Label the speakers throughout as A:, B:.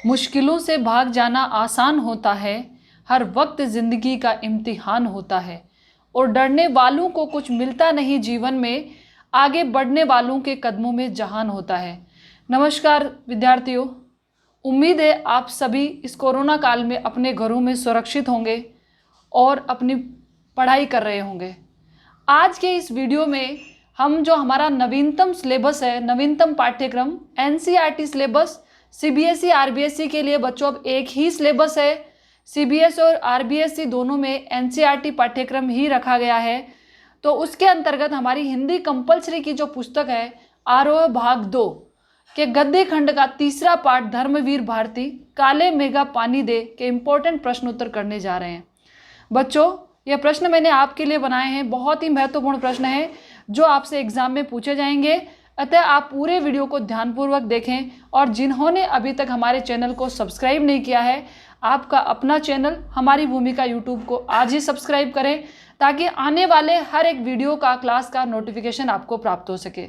A: मुश्किलों से भाग जाना आसान होता है, हर वक्त जिंदगी का इम्तिहान होता है। और डरने वालों को कुछ मिलता नहीं जीवन में, आगे बढ़ने वालों के कदमों में जहान होता है। नमस्कार विद्यार्थियों, उम्मीद है आप सभी इस कोरोना काल में अपने घरों में सुरक्षित होंगे और अपनी पढ़ाई कर रहे होंगे। आज के इस वीडियो में हम जो हमारा नवीनतम सिलेबस है, नवीनतम पाठ्यक्रम एनसीईआरटी सिलेबस, सीबीएसई आरबीएसई के लिए बच्चों अब एक ही सिलेबस है। सीबीएसई और आरबीएसई दोनों में एनसीईआरटी पाठ्यक्रम ही रखा गया है। तो उसके अंतर्गत हमारी हिंदी कंपलसरी की जो पुस्तक है आरोह भाग 2 के गद्य खंड का तीसरा पाठ धर्मवीर भारती काले मेघा पानी दे के इम्पोर्टेंट प्रश्न उत्तर करने जा रहे हैं। बच्चों, ये प्रश्न मैंने आपके लिए बनाए हैं, बहुत ही महत्वपूर्ण प्रश्न है जो आपसे एग्जाम में पूछे जाएंगे। अतः आप पूरे वीडियो को ध्यानपूर्वक देखें और जिन्होंने अभी तक हमारे चैनल को सब्सक्राइब नहीं किया है, आपका अपना चैनल हमारी भूमिका यूट्यूब को आज ही सब्सक्राइब करें ताकि आने वाले हर एक वीडियो का, क्लास का नोटिफिकेशन आपको प्राप्त हो सके।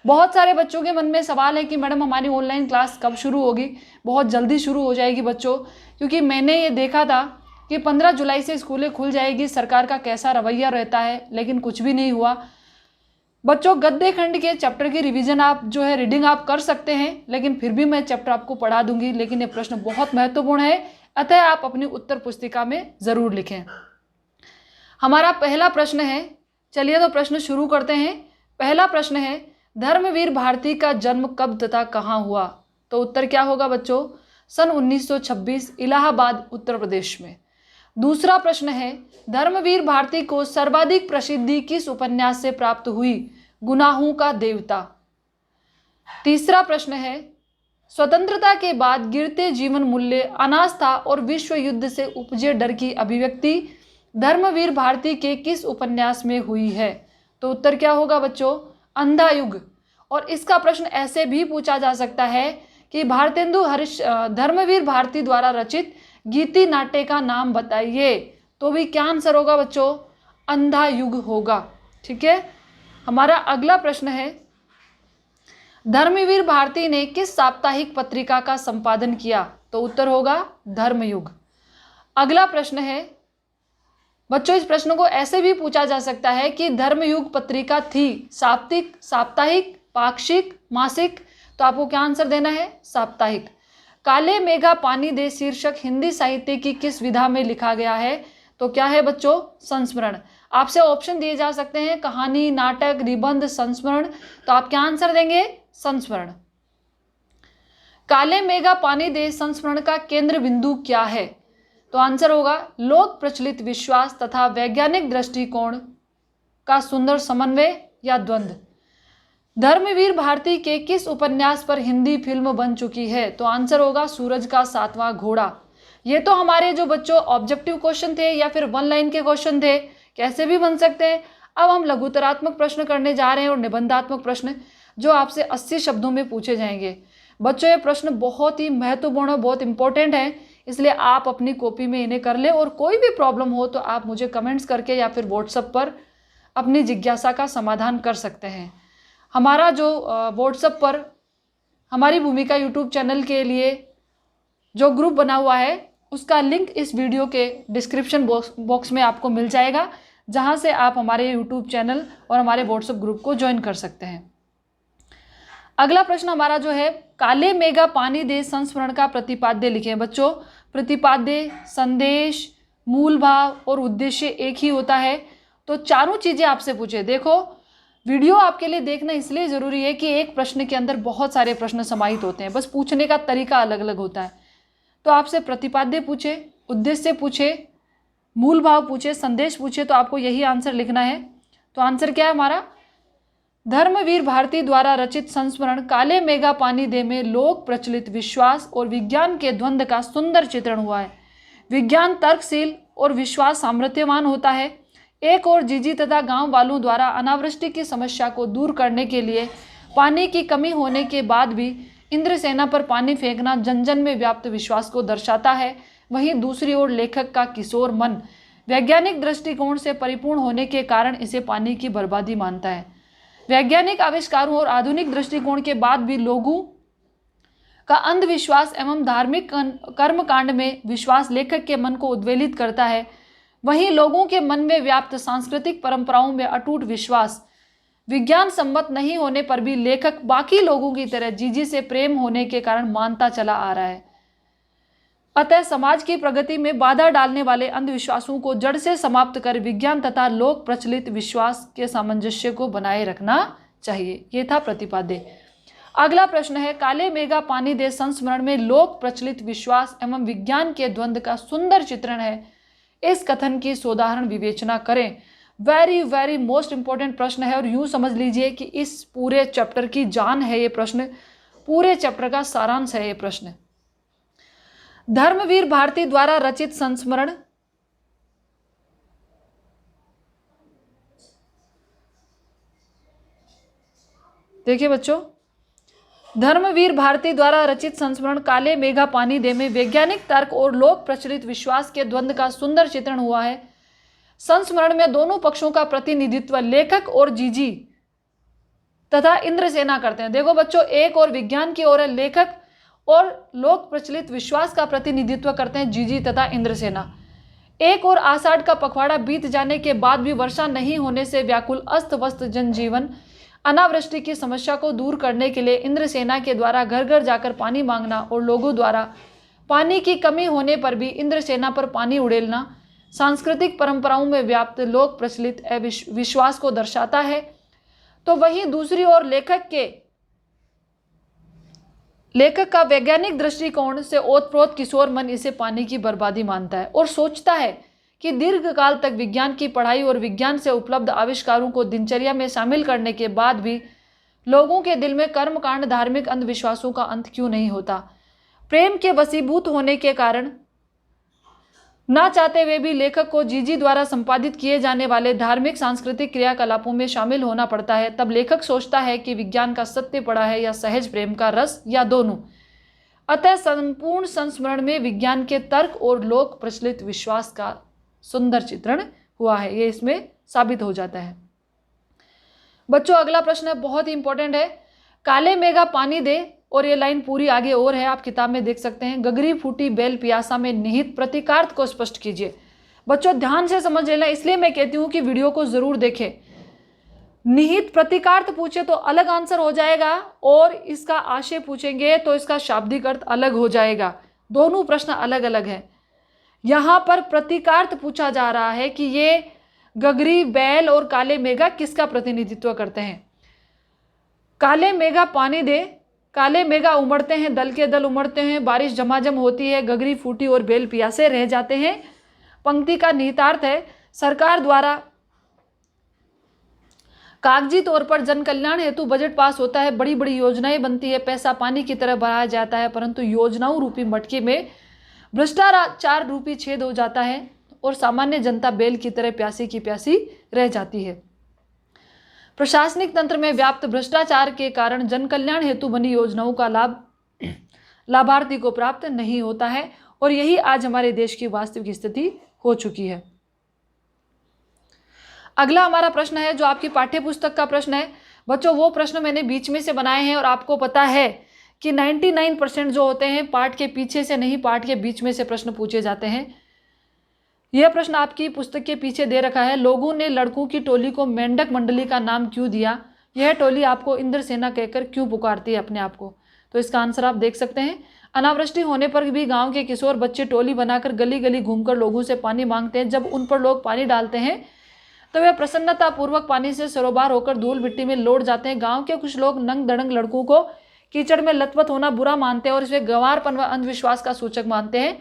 A: बहुत सारे बच्चों के मन में सवाल है कि मैडम हमारी ऑनलाइन क्लास कब शुरू होगी। बहुत जल्दी शुरू हो जाएगी बच्चों, क्योंकि मैंने ये देखा था कि 15 जुलाई से स्कूलें खुल जाएगी। सरकार का कैसा रवैया रहता है, लेकिन कुछ भी नहीं हुआ। बच्चों, गद्य खंड के चैप्टर की रिवीजन आप जो है रीडिंग आप कर सकते हैं, लेकिन फिर भी मैं चैप्टर आपको पढ़ा दूंगी। लेकिन ये प्रश्न बहुत महत्वपूर्ण है, अतः आप अपनी उत्तर पुस्तिका में ज़रूर लिखें। हमारा पहला प्रश्न है, चलिए तो प्रश्न शुरू करते हैं। पहला प्रश्न है, धर्मवीर भारती का जन्म कब तथा कहाँ हुआ? तो उत्तर क्या होगा बच्चों? सन 1926 इलाहाबाद उत्तर प्रदेश में। दूसरा प्रश्न है, धर्मवीर भारती को सर्वाधिक प्रसिद्धि किस उपन्यास से प्राप्त हुई? गुनाहों का देवता। तीसरा प्रश्न है, स्वतंत्रता के बाद गिरते जीवन मूल्य, अनास्था और विश्व युद्ध से उपजे डर की अभिव्यक्ति धर्मवीर भारती के किस उपन्यास में हुई है? तो उत्तर क्या होगा बच्चों? अंधा युग। और इसका प्रश्न ऐसे भी पूछा जा सकता है कि भारतेंदु धर्मवीर भारती द्वारा रचित गीति नाट्य का नाम बताइए। तो भी क्या आंसर होगा बच्चों? अंधा युग होगा। ठीक है। हमारा अगला प्रश्न है, धर्मवीर भारती ने किस साप्ताहिक पत्रिका का संपादन किया? तो उत्तर होगा धर्मयुग। अगला प्रश्न है बच्चों, इस प्रश्न को ऐसे भी पूछा जा सकता है कि धर्मयुग पत्रिका थी साप्ताहिक, पाक्षिक, मासिक? तो आपको क्या आंसर देना है? साप्ताहिक। काले मेघा पानी दे शीर्षक हिंदी साहित्य की किस विधा में लिखा गया है? तो क्या है बच्चों? संस्मरण। आपसे ऑप्शन दिए जा सकते हैं, कहानी, नाटक, निबंध, संस्मरण। तो आप क्या आंसर देंगे? संस्मरण। काले मेघा पानी दे संस्मरण का केंद्र बिंदु क्या है? तो आंसर होगा लोक प्रचलित विश्वास तथा वैज्ञानिक दृष्टिकोण का सुंदर समन्वय या द्वंद्व। धर्मवीर भारती के किस उपन्यास पर हिंदी फिल्म बन चुकी है? तो आंसर होगा सूरज का सातवां घोड़ा। ये तो हमारे जो बच्चों ऑब्जेक्टिव क्वेश्चन थे या फिर वन लाइन के क्वेश्चन थे, कैसे भी बन सकते हैं। अब हम लघुतरात्मक प्रश्न करने जा रहे हैं और निबंधात्मक प्रश्न जो आपसे 80 शब्दों में पूछे जाएंगे। बच्चों, ये प्रश्न बहुत ही महत्वपूर्ण, बहुत इंपॉर्टेंट है, इसलिए आप अपनी कॉपी में इन्हें कर ले। और कोई भी प्रॉब्लम हो तो आप मुझे कमेंट्स करके या फिर व्हाट्सएप पर अपनी जिज्ञासा का समाधान कर सकते हैं। हमारा जो व्हाट्सएप पर हमारी भूमिका यूट्यूब चैनल के लिए जो ग्रुप बना हुआ है, उसका लिंक इस वीडियो के डिस्क्रिप्शन बॉक्स में आपको मिल जाएगा, जहां से आप हमारे यूट्यूब चैनल और हमारे व्हाट्सएप ग्रुप को ज्वाइन कर सकते हैं। अगला प्रश्न हमारा जो है, काले मेघा पानी दे संस्मरण का प्रतिपाद्य लिखें। बच्चों, प्रतिपाद्य, संदेश, मूल भाव और उद्देश्य एक ही होता है। तो चारों चीजें आपसे पूछे। देखो, वीडियो आपके लिए देखना इसलिए जरूरी है कि एक प्रश्न के अंदर बहुत सारे प्रश्न समाहित होते हैं, बस पूछने का तरीका अलग अलग होता है। तो आपसे प्रतिपाद्य पूछे, उद्देश्य पूछे, मूल भाव पूछे, संदेश पूछे, तो आपको यही आंसर लिखना है। तो आंसर क्या है हमारा? धर्मवीर भारती द्वारा रचित संस्मरण काले मेघा पानी दे में लोक प्रचलित विश्वास और विज्ञान के द्वंद्व का सुंदर चित्रण हुआ है। विज्ञान तर्कशील और विश्वास सामर्थ्यवान होता है। एक और जीजी तथा गांव वालों द्वारा अनावृष्टि की समस्या को दूर करने के लिए पानी की कमी होने के बाद भी इंद्रसेना पर पानी फेंकना जन जन में व्याप्त विश्वास को दर्शाता है। वहीं दूसरी ओर लेखक का किशोर मन वैज्ञानिक दृष्टिकोण से परिपूर्ण होने के कारण इसे पानी की बर्बादी मानता है। वैज्ञानिक आविष्कारों और आधुनिक दृष्टिकोण के बाद भी लोगों का अंधविश्वास एवं धार्मिक कर्मकांड में विश्वास लेखक के मन को उद्वेलित करता है, वहीं लोगों के मन में व्याप्त सांस्कृतिक परंपराओं में अटूट विश्वास विज्ञान सम्मत नहीं होने पर भी लेखक बाकी लोगों की तरह जीजी से प्रेम होने के कारण मानता चला आ रहा है। अतः समाज की प्रगति में बाधा डालने वाले अंधविश्वासों को जड़ से समाप्त कर विज्ञान तथा लोक प्रचलित विश्वास के सामंजस्य को बनाए रखना चाहिए। ये था प्रतिपाद्य। अगला प्रश्न है, काले मेघा पानी दे संस्मरण में लोक प्रचलित विश्वास एवं विज्ञान के द्वंद्व का सुंदर चित्रण है। इस कथन की सोदाहरण विवेचना करें। वेरी वेरी मोस्ट इंपॉर्टेंट प्रश्न है और यूं समझ लीजिए कि इस पूरे चैप्टर की जान है ये प्रश्न, पूरे चैप्टर का सारांश है ये प्रश्न। धर्मवीर भारती द्वारा रचित संस्मरण देखिए बच्चों, धर्मवीर भारती द्वारा रचित संस्मरण काले मेघा पानी दे में वैज्ञानिक तर्क और लोक प्रचलित विश्वास के द्वंद्व का सुंदर चित्रण हुआ है। संस्मरण में दोनों पक्षों का प्रतिनिधित्व लेखक और जीजी तथा इंद्रसेना करते हैं। देखो बच्चों, एक और विज्ञान की ओर है लेखक और लोक प्रचलित विश्वास का प्रतिनिधित्व करते हैं जीजी तथा इंद्रसेना। एक और आषाढ़ का पखवाड़ा बीत जाने के बाद भी वर्षा नहीं होने से व्याकुल अस्त व्यस्त जनजीवन अनावृष्टि की समस्या को दूर करने के लिए इंद्रसेना के द्वारा घर घर जाकर पानी मांगना और लोगों द्वारा पानी की कमी होने पर भी इंद्रसेना पर पानी उड़ेलना सांस्कृतिक परंपराओं में व्याप्त लोक प्रचलित विश्वास को दर्शाता है। तो वहीं दूसरी ओर लेखक का वैज्ञानिक दृष्टिकोण से ओतप्रोत किशोर मन इसे पानी की बर्बादी मानता है और सोचता है कि दीर्घकाल तक विज्ञान की पढ़ाई और विज्ञान से उपलब्ध आविष्कारों को दिनचर्या में शामिल करने के बाद भी लोगों के दिल में कर्मकांड धार्मिक अंधविश्वासों का अंत क्यों नहीं होता। प्रेम के वशीभूत होने के कारण ना चाहते हुए भी लेखक को जीजी द्वारा संपादित किए जाने वाले धार्मिक सांस्कृतिक क्रियाकलापों में शामिल होना पड़ता है। तब लेखक सोचता है कि विज्ञान का सत्य पड़ा है या सहज प्रेम का रस या दोनों। अतः संपूर्ण संस्मरण में विज्ञान के तर्क और लोक प्रचलित विश्वास का सुंदर चित्रण हुआ है, ये इसमें साबित हो जाता है। बच्चों अगला प्रश्न है, बहुत ही इंपॉर्टेंट है। काले मेघा पानी दे, और ये लाइन पूरी आगे और है, आप किताब में देख सकते हैं। गगरी फूटी बेल पियासा में निहित प्रतीकार्थ को स्पष्ट कीजिए। बच्चों ध्यान से समझ लेना, इसलिए मैं कहती हूं कि वीडियो को जरूर देखें। निहित प्रतीकार्थ पूछे तो अलग आंसर हो जाएगा और इसका आशय पूछेंगे तो इसका शाब्दिक अर्थ अलग हो जाएगा। दोनों प्रश्न अलग अलग हैं। यहां पर प्रतीकार्थ पूछा जा रहा है कि ये गगरी बैल और काले मेघा किसका प्रतिनिधित्व करते हैं। काले मेघा पानी दे, काले मेघा उमड़ते हैं, दल के दल उमड़ते हैं, बारिश झमाझम होती है, गगरी फूटी और बेल पियासे रह जाते हैं। पंक्ति का निहितार्थ है, सरकार द्वारा कागजी तौर पर जन कल्याण हेतु बजट पास होता है, बड़ी बड़ी योजनाएं बनती है, पैसा पानी की तरह बहाया जाता है, परंतु योजनाओं रूपी मटके में भ्रष्टाचार रूपी छेद हो जाता है और सामान्य जनता बेल की तरह प्यासी की प्यासी रह जाती है। प्रशासनिक तंत्र में व्याप्त भ्रष्टाचार के कारण जन कल्याण हेतु बनी योजनाओं का लाभ लाभार्थी को प्राप्त नहीं होता है और यही आज हमारे देश की वास्तविक स्थिति हो चुकी है। अगला हमारा प्रश्न है जो आपकी पाठ्य पुस्तक का प्रश्न है। बच्चों वो प्रश्न मैंने बीच में से बनाए हैं और आपको पता है कि 99% जो होते हैं पाठ के पीछे से नहीं, पाठ के बीच में से प्रश्न पूछे जाते हैं। यह प्रश्न आपकी पुस्तक के पीछे दे रखा है, लोगों ने लड़कों की टोली को मेंढक मंडली का नाम क्यों दिया? यह टोली आपको इंद्रसेना कहकर क्यों पुकारती है अपने आप को? तो इसका आंसर आप देख सकते हैं। अनावृष्टि होने पर भी गांव के किशोर बच्चे टोली बनाकर गली गली घूमकर लोगों से पानी मांगते हैं। जब उन पर लोग पानी डालते हैं तो वे प्रसन्नता पूर्वक पानी से सरोबार होकर धूल मिट्टी में लौट जाते हैं। गाँव के कुछ लोग नंग दड़ंग लड़कों को कीचड़ में लथपथ होना बुरा मानते हैं और इसे गंवारपन व अंधविश्वास का सूचक मानते हैं,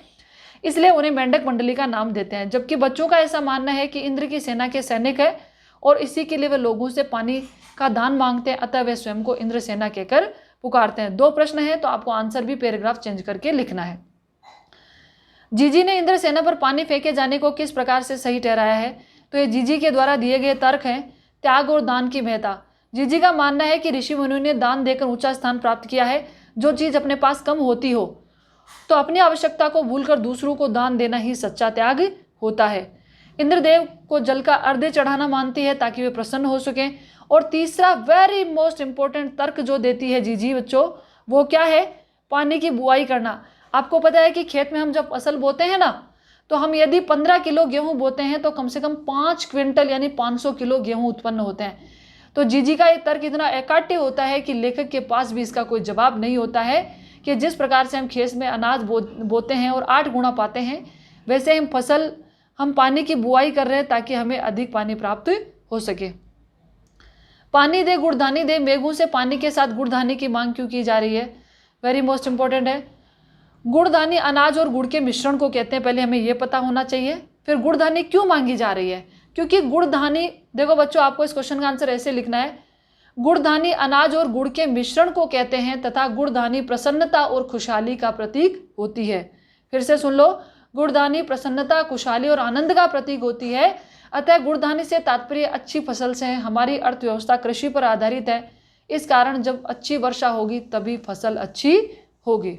A: इसलिए उन्हें मेंढक मंडली का नाम देते हैं। जबकि बच्चों का ऐसा मानना है कि इंद्र की सेना के सैनिक है और इसी के लिए वे लोगों से पानी का दान मांगते हैं, अतः वे स्वयं को इंद्र सेना कहकर पुकारते हैं। 2 प्रश्न है तो आपको आंसर भी पैराग्राफ चेंज करके लिखना है। जीजी ने इंद्र सेना पर पानी फेंके जाने को किस प्रकार से सही ठहराया है? तो ये जीजी के द्वारा दिए गए तर्क हैं। त्याग और दान की महत्ता। जीजी का मानना है कि ऋषि मुनियों ने दान देकर ऊंचा स्थान प्राप्त किया है। जो चीज अपने पास कम होती हो तो अपनी आवश्यकता को भूलकर दूसरों को दान देना ही सच्चा त्याग होता है। इंद्रदेव को जल का अर्घ्य चढ़ाना मानती है ताकि वे प्रसन्न हो सकें। और तीसरा वेरी मोस्ट इंपॉर्टेंट तर्क जो देती है जीजी बच्चों, वो क्या है? पानी की बुआई करना। आपको पता है कि खेत में हम जब फसल बोते हैं ना, तो हम यदि 15 किलो गेहूं बोते हैं तो कम से कम 5 क्विंटल यानी 500 किलो गेहूं उत्पन्न होते हैं। तो जीजी का ये तर्क इतना एकाट्य होता है कि लेखक के पास भी इसका कोई जवाब नहीं होता है कि जिस प्रकार से हम खेत में अनाज बोते हैं और 8 गुना पाते हैं, वैसे हम पानी की बुआई कर रहे हैं ताकि हमें अधिक पानी प्राप्त हो सके। पानी दे गुड़धानी दे, मेघों से पानी के साथ गुड़धानी की मांग क्यों की जा रही है? वेरी मोस्ट इंपॉर्टेंट है। गुड़धानी अनाज और गुड़ के मिश्रण को कहते हैं, पहले हमें यह पता होना चाहिए। फिर गुड़धानी क्यों मांगी जा रही है? क्योंकि गुड़धानी, देखो बच्चों, आपको इस क्वेश्चन का आंसर ऐसे लिखना है, गुड़धानी अनाज और गुड़ के मिश्रण को कहते हैं तथा गुड़धानी प्रसन्नता और खुशहाली का प्रतीक होती है। फिर से सुन लो, गुड़धानी प्रसन्नता, खुशहाली और आनंद का प्रतीक होती है। अतः गुड़धानी से तात्पर्य अच्छी फसल से है। हमारी अर्थव्यवस्था कृषि पर आधारित है, इस कारण जब अच्छी वर्षा होगी तभी फसल अच्छी होगी।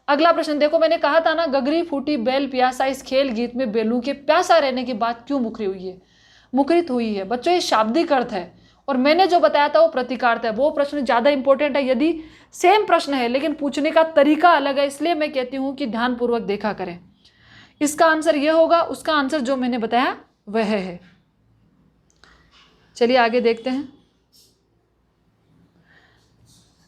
A: अगला प्रश्न देखो, मैंने कहा था ना, गगरी फूटी बैल प्यासा, इस खेल गीत में बैलों के प्यासा रहने की बात क्यों मुखरित हुई है? बच्चों, ये शाब्दिक अर्थ है और मैंने जो बताया था वो प्रतीकार्थ है। वो प्रश्न ज्यादा इंपॉर्टेंट है। यदि सेम प्रश्न है लेकिन पूछने का तरीका अलग है, इसलिए मैं कहती हूं कि ध्यानपूर्वक देखा करें। इसका आंसर ये होगा, उसका आंसर जो मैंने बताया वह है। चलिए आगे देखते हैं।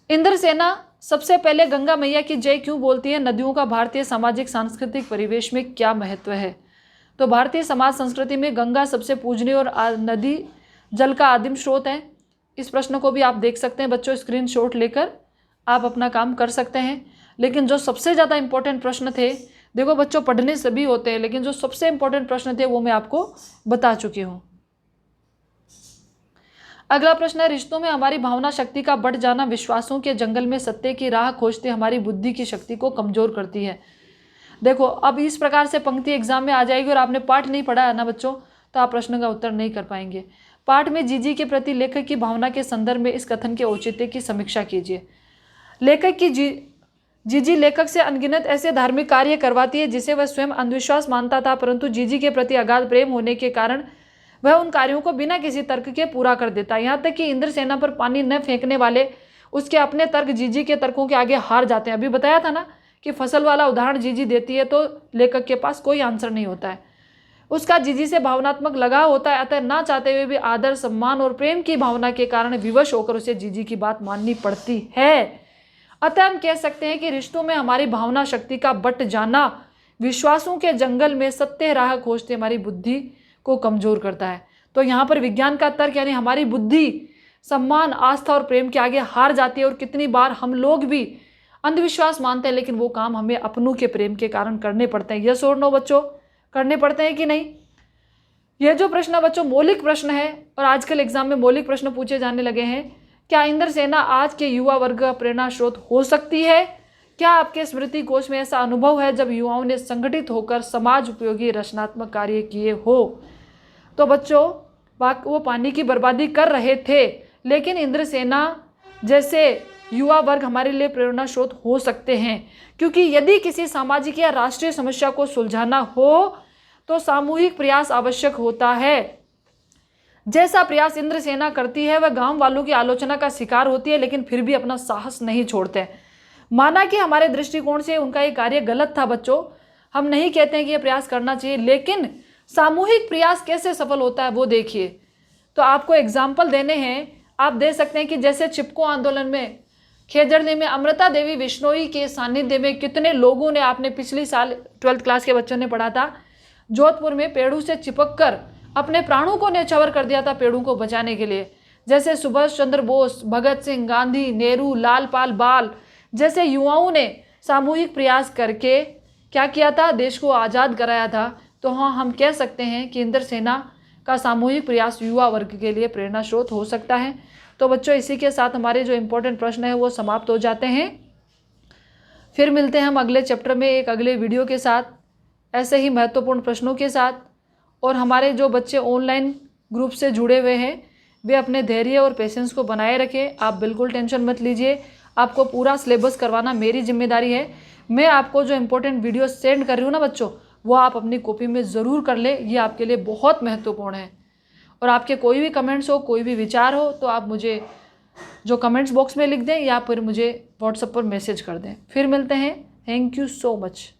A: इंद्रसेना सबसे पहले गंगा मैया की जय क्यों बोलती है? नदियों का भारतीय सामाजिक सांस्कृतिक परिवेश में क्या महत्व है? तो भारतीय समाज संस्कृति में गंगा सबसे पूजनीय और नदी जल का आदिम स्रोत है। इस प्रश्न को भी आप देख सकते हैं बच्चों, स्क्रीनशॉट लेकर आप अपना काम कर सकते हैं। लेकिन जो सबसे ज़्यादा इंपॉर्टेंट प्रश्न थे, देखो बच्चों, पढ़ने सभी होते हैं लेकिन जो सबसे इंपॉर्टेंट प्रश्न थे वो मैं आपको बता चुकी हूँ। अगला प्रश्न है, रिश्तों में हमारी भावना शक्ति का बढ़ जाना विश्वासों के जंगल में सत्य की राह खोजते हमारी बुद्धि की शक्ति को कमजोर करती है। देखो, अब इस प्रकार से पंक्ति एग्जाम में आ जाएगी और आपने पाठ नहीं पढ़ा है ना बच्चों, तो आप प्रश्न का उत्तर नहीं कर पाएंगे। पाठ में जीजी के प्रति लेखक की भावना के संदर्भ में इस कथन के औचित्य की समीक्षा कीजिए। लेखक की जीजी लेखक से अनगिनत ऐसे धार्मिक कार्य करवाती है जिसे वह स्वयं अंधविश्वास मानता था, परंतु जीजी के प्रति अगाध प्रेम होने के कारण वह उन कार्यों को बिना किसी तर्क के पूरा कर देता है। यहाँ तक कि इंद्रसेना पर पानी न फेंकने वाले उसके अपने तर्क जीजी के तर्कों के आगे हार जाते हैं। अभी बताया था ना कि फसल वाला उदाहरण जीजी देती है तो लेखक के पास कोई आंसर नहीं होता है, उसका जीजी से भावनात्मक लगाव होता है। अतः ना चाहते हुए भी आदर, सम्मान और प्रेम की भावना के कारण विवश होकर उसे जीजी की बात माननी पड़ती है। अतः हम कह सकते हैं कि रिश्तों में हमारी भावना शक्ति का बट जाना विश्वासों के जंगल में सत्य राह खोजते हमारी बुद्धि को कमजोर करता है। तो यहाँ पर विज्ञान का तर्क यानी हमारी बुद्धि सम्मान, आस्था और प्रेम के आगे हार जाती है। और कितनी बार हम लोग भी अंधविश्वास मानते हैं लेकिन वो काम हमें अपनों के प्रेम के कारण करने पड़ते हैं। यस और नो बच्चों, करने पड़ते हैं कि नहीं? यह जो प्रश्न बच्चों मौलिक प्रश्न है और आजकल एग्जाम में मौलिक प्रश्न पूछे जाने लगे हैं। क्या इंद्रसेना आज के युवा वर्ग का प्रेरणा स्रोत हो सकती है? क्या आपके स्मृति कोश में ऐसा अनुभव है जब युवाओं ने संगठित होकर समाज उपयोगी रचनात्मक कार्य किए हो? तो बच्चों, वो पानी की बर्बादी कर रहे थे लेकिन इंद्रसेना जैसे युवा वर्ग हमारे लिए प्रेरणा स्रोत हो सकते हैं, क्योंकि यदि किसी सामाजिक या राष्ट्रीय समस्या को सुलझाना हो तो सामूहिक प्रयास आवश्यक होता है। जैसा प्रयास इंद्रसेना करती है वह गांव वालों की आलोचना का शिकार होती है लेकिन फिर भी अपना साहस नहीं छोड़ते। माना कि हमारे दृष्टिकोण से उनका ये कार्य गलत था बच्चों, हम नहीं कहते हैं कि ये प्रयास करना चाहिए, लेकिन सामूहिक प्रयास कैसे सफल होता है वो देखिए। तो आपको एग्जाम्पल देने हैं, आप दे सकते हैं कि जैसे चिपको आंदोलन में खेजड़ने में अमृता देवी बिश्नोई के सानिध्य में कितने लोगों ने, आपने पिछली साल 12th क्लास के बच्चों ने पढ़ा था, जोधपुर में पेड़ों से चिपक कर अपने प्राणों को न्यौछावर कर दिया था पेड़ों को बचाने के लिए। जैसे सुभाष चंद्र बोस, भगत सिंह, गांधी, नेहरू, लालपाल बाल जैसे युवाओं ने सामूहिक प्रयास करके क्या किया था, देश को आज़ाद कराया था। तो हाँ, हम कह सकते हैं कि इंद्रसेना का सामूहिक प्रयास युवा वर्ग के लिए प्रेरणा स्रोत हो सकता है। तो बच्चों, इसी के साथ हमारे जो इम्पोर्टेंट प्रश्न है वो समाप्त हो जाते हैं। फिर मिलते हैं हम अगले चैप्टर में एक अगले वीडियो के साथ ऐसे ही महत्वपूर्ण प्रश्नों के साथ। और हमारे जो बच्चे ऑनलाइन ग्रुप से जुड़े हुए हैं वे अपने धैर्य और पेशेंस को बनाए रखें। आप बिल्कुल टेंशन मत लीजिए, आपको पूरा सिलेबस करवाना मेरी जिम्मेदारी है। मैं आपको जो इम्पोर्टेंट वीडियो सेंड कर रही हूँ ना बच्चों, वो आप अपनी कॉपी में ज़रूर कर ले, ये आपके लिए बहुत महत्वपूर्ण है। और आपके कोई भी कमेंट्स हो, कोई भी विचार हो तो आप मुझे जो कमेंट्स बॉक्स में लिख दें या फिर मुझे व्हाट्सएप पर मैसेज कर दें। फिर मिलते हैं। Thank you so much.